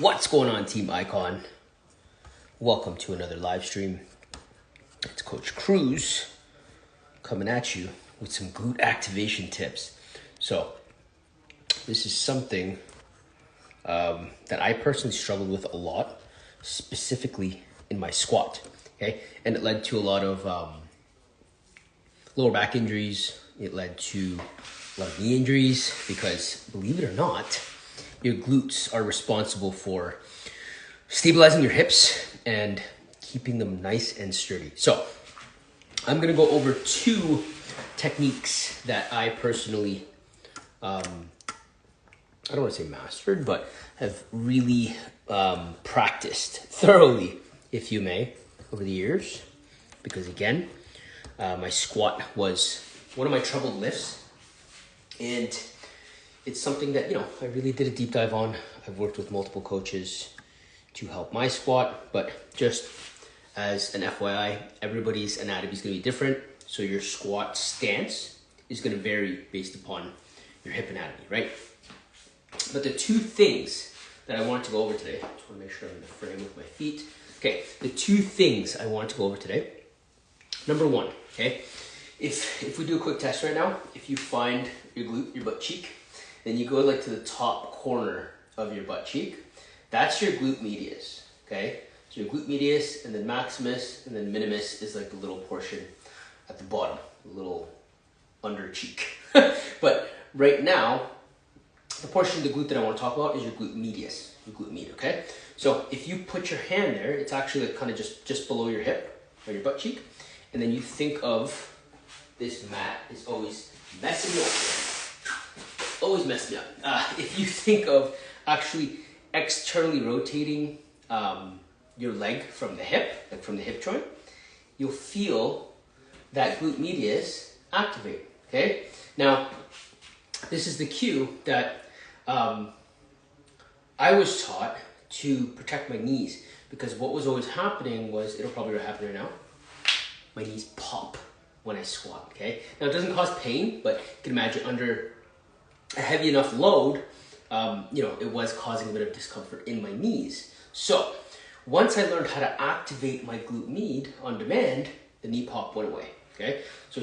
What's going on, Team Icon? Welcome to another live stream. It's Coach Cruz coming at you with some glute activation tips. So this is something that I personally struggled with a lot, specifically in my squat, okay? And it led to a lot of lower back injuries. It led to a lot of knee injuries because, believe it or not, your glutes are responsible for stabilizing your hips and keeping them nice and sturdy. So I'm going to go over two techniques that I personally, I don't want to say mastered, but have really practiced thoroughly, if you may, over the years. Because again, my squat was one of my troubled lifts, and it's something that, I really did a deep dive on. I've worked with multiple coaches to help my squat, but just as an FYI, everybody's anatomy is going to be different. So your squat stance is going to vary based upon your hip anatomy, right? But the two things that I want to go over today, I just want to make sure I'm in the frame with my feet. Okay, the two things I want to go over today. Number one, okay, if we do a quick test right now, if you find your glute, your butt cheek, then you go like to the top corner of your butt cheek. That's your glute medius, okay? So your glute medius, and then maximus, and then minimus is like the little portion at the bottom, the little under cheek. But right now, the portion of the glute that I want to talk about is your glute medius, your glute med, okay? So if you put your hand there, it's actually like kind of just below your hip, or your butt cheek, and then you think of this mat is always messing me up. Always mess me up. If you think of actually externally rotating your leg from the hip, like from the hip joint, you'll feel that glute medius activate, okay? Now, this is the cue that I was taught to protect my knees, because what was always happening was, it'll probably happen right now, my knees pop when I squat, okay? Now, it doesn't cause pain, but you can imagine under a heavy enough load, it was causing a bit of discomfort in my knees. So once I learned how to activate my glute med on demand, the knee pop went away, okay? So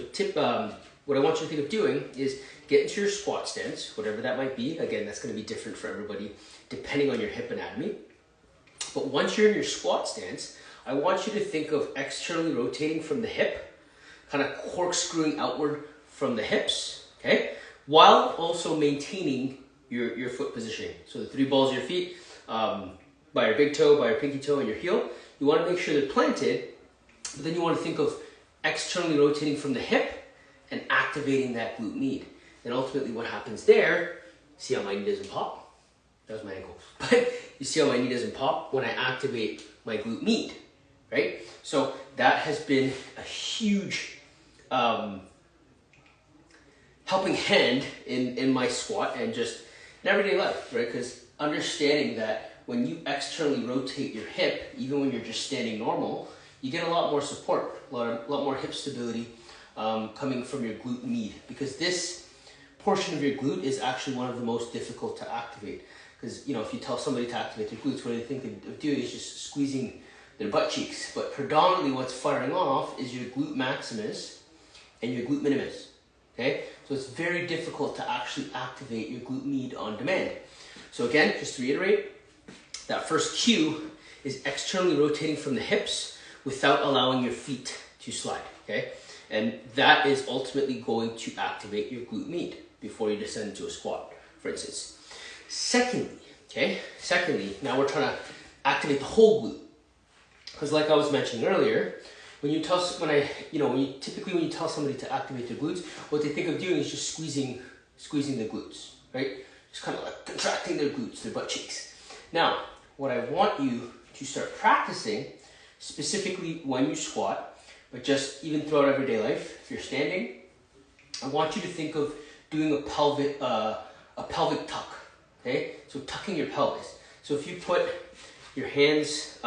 what I want you to think of doing is get into your squat stance, whatever that might be. Again, that's gonna be different for everybody depending on your hip anatomy. But once you're in your squat stance, I want you to think of externally rotating from the hip, kind of corkscrewing outward from the hips, okay? While also maintaining your foot positioning. So the three balls of your feet, by your big toe, by your pinky toe, and your heel, you want to make sure they're planted, but then you want to think of externally rotating from the hip and activating that glute med. And ultimately what happens there, see how my knee doesn't pop? That was my ankle. But you see how my knee doesn't pop when I activate my glute med, right? So that has been a huge helping hand in my squat and just in everyday life, right? Because understanding that when you externally rotate your hip, even when you're just standing normal, you get a lot more support, a lot more hip stability coming from your glute med, because this portion of your glute is actually one of the most difficult to activate. Because, if you tell somebody to activate their glutes, what they think of doing is just squeezing their butt cheeks. But predominantly what's firing off is your glute maximus and your glute minimus. Okay, so it's very difficult to actually activate your glute med on demand. So again, just to reiterate, that first cue is externally rotating from the hips without allowing your feet to slide, okay? And that is ultimately going to activate your glute med before you descend into a squat, for instance. Secondly, now we're trying to activate the whole glute. Because like I was mentioning earlier, when you tell somebody to activate their glutes, what they think of doing is just squeezing the glutes, right? Just kind of like contracting their glutes, their butt cheeks. Now, what I want you to start practicing, specifically when you squat, but just even throughout everyday life, if you're standing, I want you to think of doing a pelvic tuck, okay? So tucking your pelvis. So if you put your hands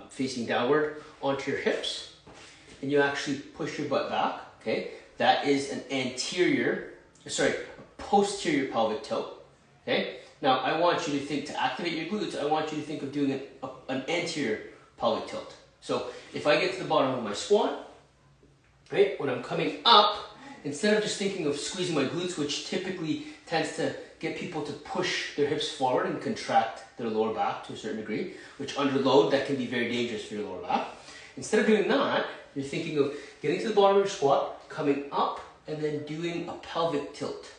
facing downward onto your hips, and you actually push your butt back, okay? That is a posterior pelvic tilt, okay? Now, I want you to think, to activate your glutes, I want you to think of doing an anterior pelvic tilt. So if I get to the bottom of my squat, right, when I'm coming up, instead of just thinking of squeezing my glutes, which typically tends to get people to push their hips forward and contract their lower back to a certain degree, which under load, that can be very dangerous for your lower back. Instead of doing that, you're thinking of getting to the bottom of your squat, coming up, and then doing a pelvic tilt,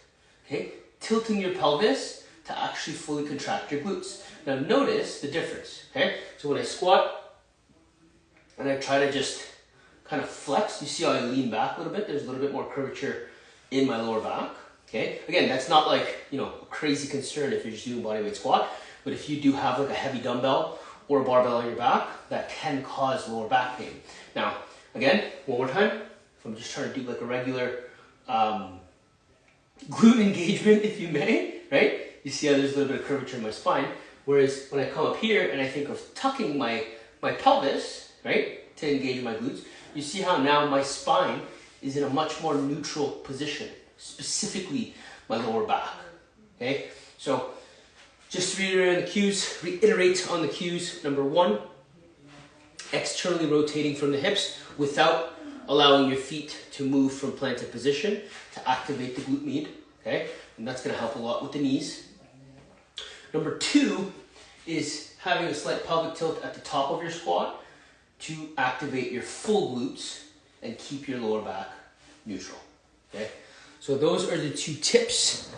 okay? Tilting your pelvis to actually fully contract your glutes. Now notice the difference, okay? So when I squat and I try to just kind of flex, you see how I lean back a little bit? There's a little bit more curvature in my lower back, okay? Again, that's not like, you know, a crazy concern if you're just doing bodyweight squat, but if you do have like a heavy dumbbell or a barbell on your back, that can cause lower back pain. Now, again, one more time, if I'm just trying to do like a regular glute engagement, if you may, right? You see how there's a little bit of curvature in my spine. Whereas when I come up here and I think of tucking my pelvis, right, to engage my glutes, you see how now my spine is in a much more neutral position, specifically my lower back, okay? So just to reiterate on the cues. Number one, externally rotating from the hips without allowing your feet to move from planted position to activate the glute med, okay? And that's gonna help a lot with the knees. Number two is having a slight pelvic tilt at the top of your squat to activate your full glutes and keep your lower back neutral, okay? So those are the two tips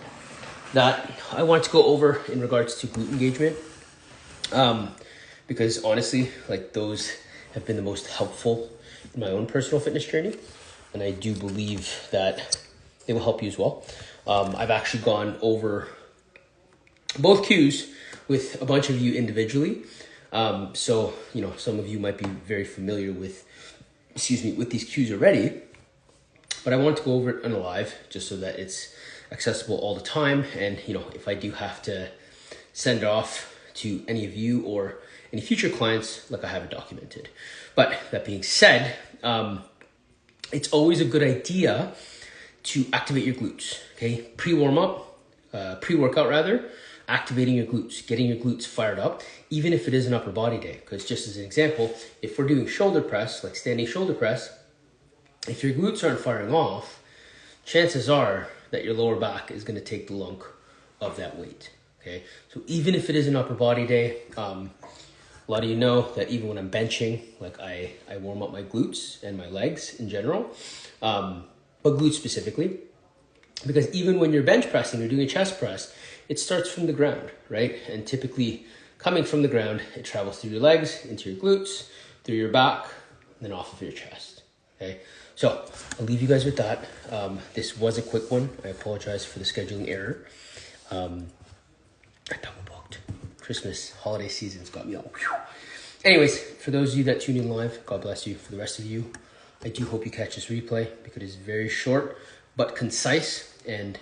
that I want to go over in regards to glute engagement, because honestly, like, those have been the most helpful in my own personal fitness journey, and I do believe that they will help you as well. I've actually gone over both cues with a bunch of you individually. So, you know, some of you might be very familiar with, with these cues already, but I want to go over it on a live just so that it's accessible all the time. And, you know, if I do have to send it off to any of you or any future clients, like, I have it documented. But that being said, it's always a good idea to activate your glutes, okay? Pre-workout rather, activating your glutes, getting your glutes fired up, even if it is an upper body day. Because just as an example, if we're doing shoulder press, like standing shoulder press, if your glutes aren't firing off, chances are that your lower back is gonna take the lunk of that weight, okay? So even if it is an upper body day, a lot of you know that even when I'm benching, like, I warm up my glutes and my legs in general, but glutes specifically, because even when you're bench pressing or doing a chest press, it starts from the ground, right? And typically coming from the ground, it travels through your legs, into your glutes, through your back, then off of your chest, okay? So I'll leave you guys with that. This was a quick one. I apologize for the scheduling error. I double booked. Christmas holiday season's got me all. Whew. Anyways, for those of you that tune in live, God bless you. For the rest of you, I do hope you catch this replay because it's very short but concise, and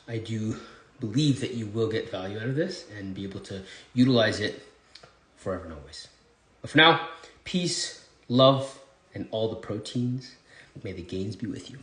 I do believe that you will get value out of this and be able to utilize it forever and always. But for now, peace, love, and all the proteins. May the gains be with you.